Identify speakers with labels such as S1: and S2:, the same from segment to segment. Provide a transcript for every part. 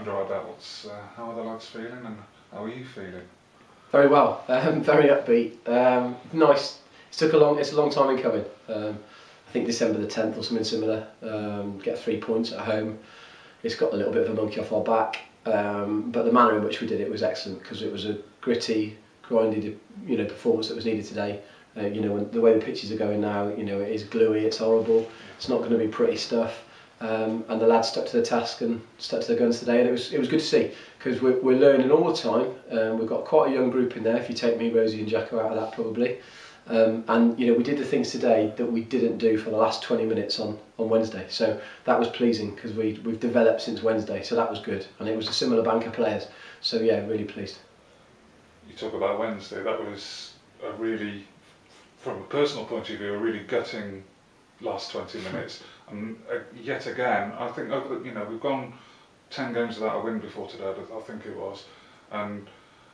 S1: under our belts, how are the lads feeling and how are you feeling?
S2: Very well, very upbeat. Nice. It's a long time in coming. I think December the 10th or something similar. Get 3 points at home. It's got a little bit of a monkey off our back, but the manner in which we did it was excellent because it was a gritty, grindy, performance that was needed today. When the way the pitches are going now, it is gluey, it's horrible. It's not going to be pretty stuff. And the lads stuck to the task and stuck to their guns today, and it was good to see because we're learning all the time. We've got quite a young group in there. If you take me, Rosie, and Jacko out of that, probably. And we did the things today that we didn't do for the last 20 minutes on Wednesday. So that was pleasing because we've developed since Wednesday. So that was good, and it was a similar bank of players. So yeah, really pleased.
S1: You talk about Wednesday. That was a really, from a personal point of view, a really gutting last 20 minutes. And yet again, I think we've gone 10 games without a win before today, I think it was, and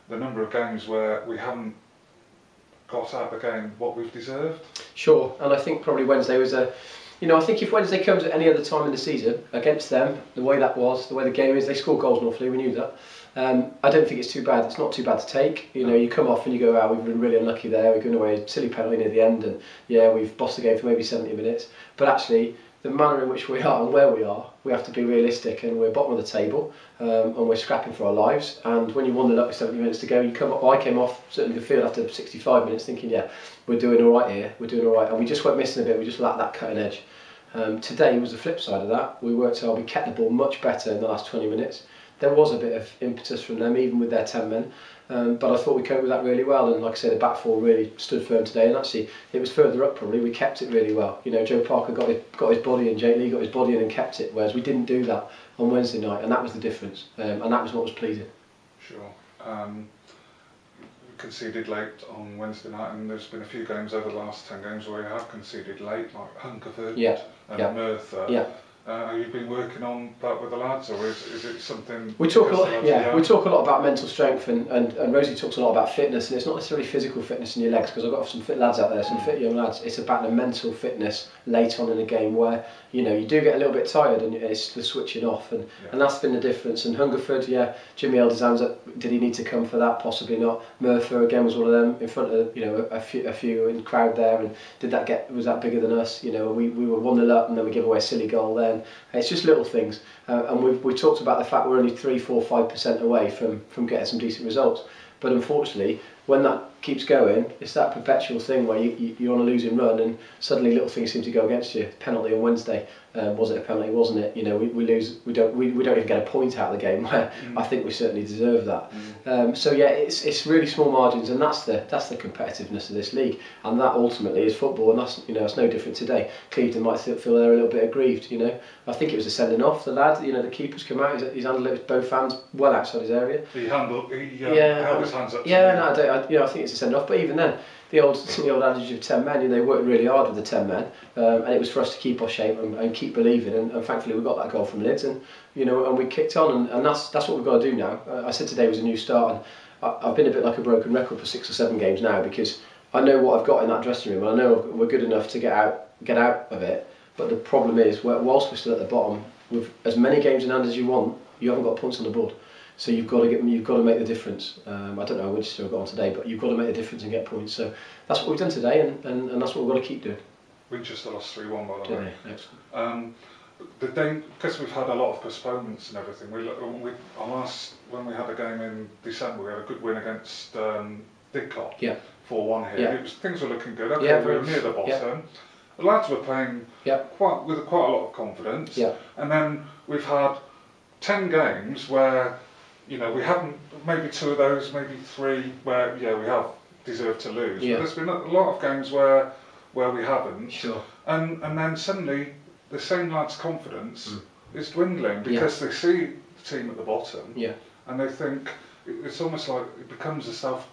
S1: the number of games where we haven't got out the game what we've deserved. Sure,
S2: and I think probably Wednesday was I think if Wednesday comes at any other time in the season against them, the way the game is, they score goals awfully. We knew that. I don't think it's too bad. It's not too bad to take. You come off and you go, we've been really unlucky there. We've given away a silly penalty near the end, and we've bossed the game for maybe 70 minutes. But actually, the manner in which we are and where we are, we have to be realistic, and we're bottom of the table, and we're scrapping for our lives. And when you 1-0 up with 70 minutes to go, you come up. I came off certainly the field after 65 minutes, thinking, we're doing all right here. We're doing all right, and we just went missing a bit. We just lacked that cutting edge. Today was the flip side of that. We worked hard. We kept the ball much better in the last 20 minutes. There was a bit of impetus from them, even with their 10 men. But I thought we coped with that really well, and like I say, the back four really stood firm today. And actually, it was further up probably. We kept it really well. Joe Parker got his body in, Jake Lee got his body in and kept it, whereas we didn't do that on Wednesday night, and that was the difference. And that was what was pleasing.
S1: Sure. We conceded late on Wednesday night, and there's been a few games over the last 10 games where we have conceded late, like Hungerford and Merthyr. Have you been working on that with the lads, or is it something?
S2: We talk a lot. We talk a lot about mental strength, and Rosie talks a lot about fitness, and it's not necessarily physical fitness in your legs, because I've got some fit lads out there, some fit young lads. It's about the mental fitness late on in the game where you do get a little bit tired, and it's the switching off, and that's been the difference. And Hungerford, Jimmy held his hands up. Did he need to come for that? Possibly not. Merthyr again was one of them in front of a few in the crowd there, and was that bigger than us? We were 1-0 up, and then we give away a silly goal then. It's just little things, and we talked about the fact we're only 3, 4, 5% away from getting some decent results. But unfortunately, when that keeps going, it's that perpetual thing where you're on a losing run, and suddenly little things seem to go against you. Penalty on Wednesday, was it a penalty? Wasn't it? We lose. We don't even get a point out of the game, where I think we certainly deserve that. It's really small margins, and that's the competitiveness of this league, and that ultimately is football, and that's it's no different today. Clevedon might feel they're a little bit aggrieved. I think it was a sending off. The lad, the keeper's come out. He's handled it with both hands, well outside his area.
S1: He held his hands up.
S2: I think it's a send off. But even then, the old adage of 10 men, they worked really hard with the 10 men, and it was for us to keep our shape and keep believing. And thankfully, we got that goal from Lids, and and we kicked on, and that's what we've got to do now. I said today was a new start, and I've been a bit like a broken record for 6 or 7 games now, because I know what I've got in that dressing room, and I know we're good enough to get out of it. But the problem is, whilst we're still at the bottom, with as many games in hand as you want, you haven't got points on the board. So you've got to make the difference. I don't know how Winchester have got on today, but you've got to make the difference and get points. So that's what we've done today, and that's what we've got to keep doing.
S1: Winchester lost 3-1 by the way. Because we've had a lot of postponements and everything. When we had a game in December, we had a good win against Didcot. 4-1 here. Things were looking good. We were near the bottom. The lads were playing with quite a lot of confidence. And then we've had 10 games where we haven't, maybe 2 of those, maybe 3 where we have deserved to lose. But there's been a lot of games where we haven't.
S2: Sure.
S1: And then suddenly the same lads' confidence is dwindling because they see the team at the bottom and they think it's almost like it becomes a self.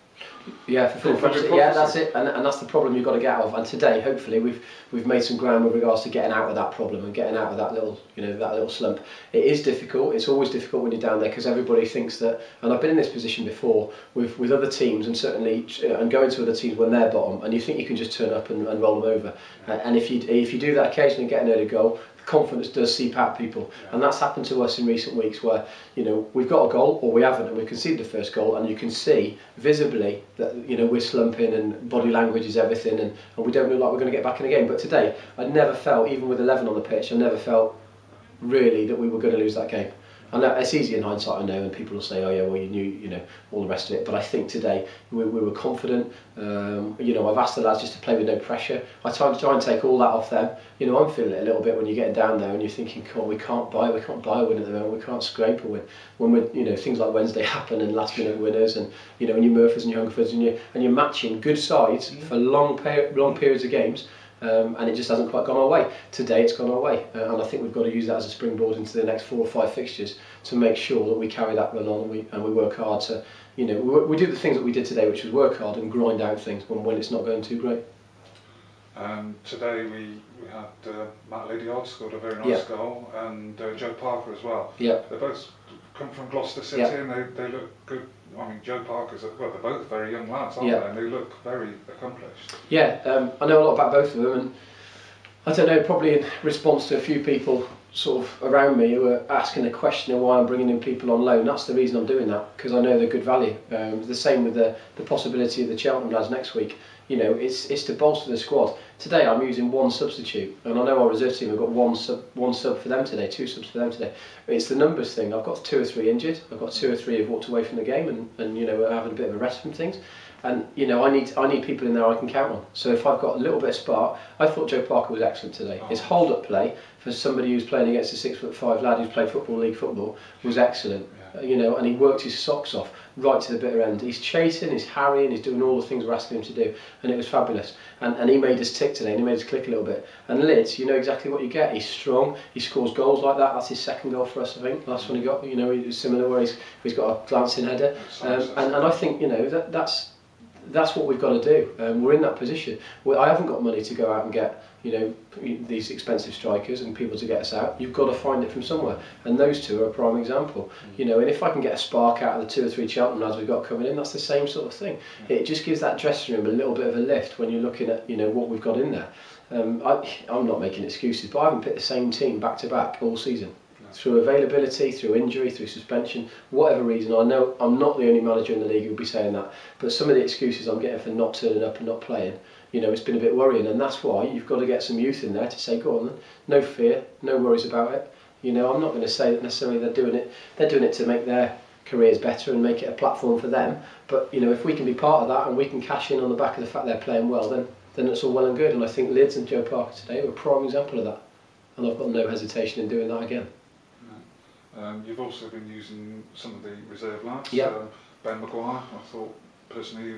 S2: That's it, and that's the problem you've got to get out of. And today, hopefully, we've made some ground with regards to getting out of that problem and getting out of that little slump. It is difficult. It's always difficult when you're down there, because everybody thinks that. And I've been in this position before with other teams, and certainly and going to other teams when they're bottom, and you think you can just turn up and roll them over. And if you do that occasionally, and get an early goal, confidence does seep out people, and that's happened to us in recent weeks where, you know, we've got a goal or we haven't, and we conceded the first goal, and you can see visibly that, you know, we're slumping and body language is everything, and we don't look like we're going to get back in the game. But today I never felt, even with 11 on the pitch, I never felt really that we were going to lose that game. I know it's easy in hindsight, I know, and people will say, oh yeah, well, you knew, you know, all the rest of it. But I think today we were confident. You know, I've asked the lads just to play with no pressure. I try and take all that off them. You know, I'm feeling it a little bit when you're getting down there and you're thinking, God, we can't buy a win at the moment. We can't scrape a win. When we, you know, things like Wednesday happen and last minute winners, and you know, and your Murphys and your Hungerfords, and you're matching good sides for long periods of games. And it just hasn't quite gone our way. Today it's gone our way, and I think we've got to use that as a springboard into the next 4 or 5 fixtures to make sure that we carry that run on, and we work hard to, you know, we do the things that we did today, which was work hard and grind out things when it's not going too great.
S1: Today we had Matt Lydiard scored a very nice goal, and Joe Parker as well.
S2: Yeah.
S1: They both come from Gloucester City, and they look good. I mean, Joe Parker's, well, they're both very young lads, aren't they? And they look very accomplished.
S2: Yeah, I know a lot about both of them, and I don't know, probably in response to a few people sort of around me who are asking the question of why I'm bringing in people on loan. That's the reason I'm doing that, because I know they're good value. The same with the possibility of the Cheltenham lads next week. You know, it's to bolster the squad. Today I'm using one substitute, and I know our reserve team have got one sub for them today, 2 subs for them today. It's the numbers thing. I've got 2 or 3 injured. I've got 2 or 3 who've walked away from the game, and you know, having a bit of a rest from things. And you know, I need people in there I can count on. So if I've got a little bit of spark, I thought Joe Parker was excellent today. His hold-up play for somebody who's playing against a 6'5" lad who's played league football was excellent. You know, and he worked his socks off right to the bitter end. He's chasing, he's harrying, he's doing all the things we're asking him to do, and it was fabulous. And he made us tick today, and he made us click a little bit. And Lids, you know exactly what you get. He's strong, he scores goals like that. That's his 2nd goal for us, I think. Last one he got, you know, he was similar, where he's got a glancing header. And I think, you know, that's what we've got to do. We're in that position. I haven't got money to go out and get, you know, these expensive strikers and people to get us out. You've got to find it from somewhere, and those 2 are a prime example. You know, and if I can get a spark out of the 2 or 3 Cheltenham lads we've got coming in, that's the same sort of thing. It just gives that dressing room a little bit of a lift when you're looking at, you know, what we've got in there. I'm not making excuses, but I haven't picked the same team back to back all season. Through availability, through injury, through suspension, whatever reason. I know I'm not the only manager in the league who'll be saying that, but some of the excuses I'm getting for not turning up and not playing, you know, it's been a bit worrying, and that's why you've got to get some youth in there to say, go on then, no fear, no worries about it. You know, I'm not going to say that necessarily they're doing it to make their careers better and make it a platform for them, but you know, if we can be part of that and we can cash in on the back of the fact they're playing well, then it's all well and good. And I think Lids and Joe Parker today were a prime example of that, and I've got no hesitation in doing that again.
S1: You've also been using some of the reserve lads. Ben Maguire, I thought personally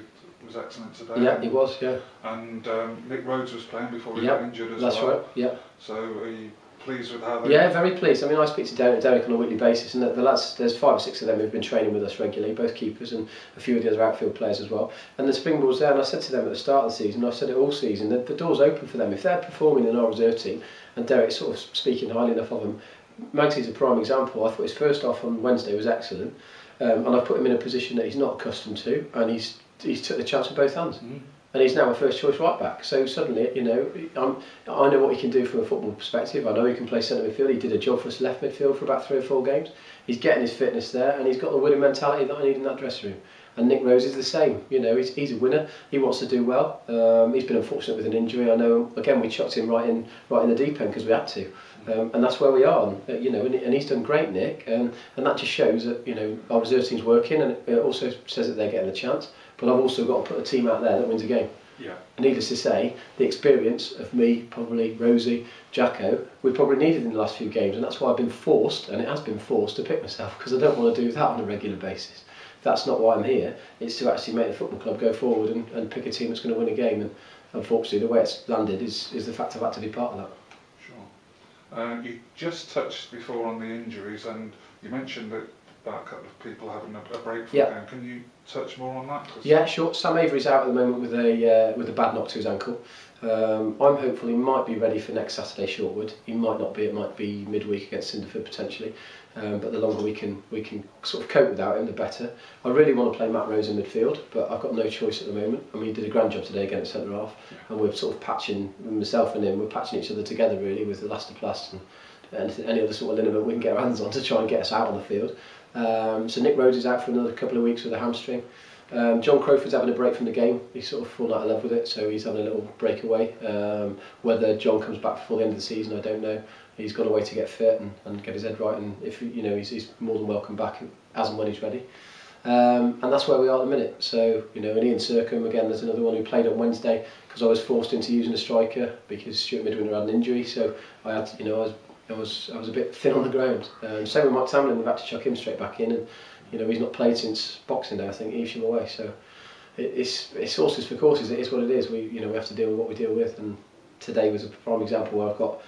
S1: was excellent today.
S2: Yeah, he was. Yeah.
S1: And Nick Rhodes was playing before he got injured as well.
S2: That's right. Yeah.
S1: So are you pleased with how they?
S2: Yeah, very pleased. I mean, I speak to Derek on a weekly basis, and the lads, there's 5 or 6 of them who've been training with us regularly, both keepers and a few of the other outfield players as well. And the springboard's there, and I said to them at the start of the season, I've said it all season, that the door's open for them. If they're performing in our reserve team, and Derek's sort of speaking highly enough of them, Magsy's a prime example. I thought his first half on Wednesday was excellent, and I've put him in a position that he's not accustomed to, and he's took the chance with both hands, and he's now a first choice right back. So suddenly, you know, I know what he can do from a football perspective. I know he can play centre midfield. He did a job for us left midfield for about 3 or 4 games. He's getting his fitness there, and he's got the winning mentality that I need in that dressing room. And Nick Rose is the same. You know, he's a winner. He wants to do well. He's been unfortunate with an injury. I know. Again, we chucked him right in the deep end because we had to. And that's where we are, you know, and he's done great, Nick, and that just shows that, you know, our reserve team's working, and it also says that they're getting a chance. But I've also got to put a team out there that wins a game.
S1: Yeah.
S2: Needless to say, the experience of me, probably Rosie, Jacko, we probably needed in the last few games, and that's why I've been forced, and it has been forced, to pick myself, because I don't want to do that on a regular basis. That's not why I'm here. It's to actually make the football club go forward and pick a team that's going to win a game. And unfortunately, the way it's landed is the fact I've had to be part of that.
S1: You just touched before on the injuries, and you mentioned that about a couple of people having a break from the game. Can you touch more on that?
S2: Yeah, sure. Sam Avery's out at the moment with a bad knock to his ankle. I'm hopeful he might be ready for next Saturday Shortwood. He might not be. It might be midweek against Cinderford potentially. But the longer we can sort of cope without him, the better. I really want to play Matt Rose in midfield, but I've got no choice at the moment. I mean, he did a grand job today against centre half, and we're sort of patching, myself and him, we're patching each other together really with elastoplast and any other sort of liniment we can get our hands on to try and get us out on the field. So Nick Rhodes is out for another couple of weeks with a hamstring. John Crowford's having a break from the game. He's sort of fallen out of love with it, so he's having a little breakaway. Whether John comes back before the end of the season, I don't know. He's gone away to get fit and get his head right, and if he's more than welcome back as and when he's ready. And that's where we are at the minute. So and Ian Sercombe again, there's another one who played on Wednesday because I was forced into using a striker because Stuart Midwinter had an injury. So I had I was a bit thin on the ground. Same with Mike Tamlin, we've had to chuck him straight back in, and he's not played since Boxing Day, I think, Evesham away. So it's horses for courses. It is what it is. We have to deal with what we deal with, and today was a prime example where I've got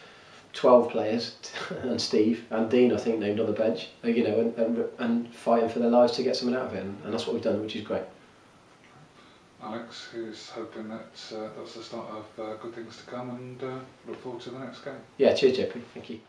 S2: 12 players and Steve and Dean, I think, named on the bench, and fighting for their lives to get something out of it, and that's what we've done, which is great.
S1: Alex, who's hoping that that's the start of good things to come, and look forward to the next game.
S2: Yeah, cheers, JP. Thank you.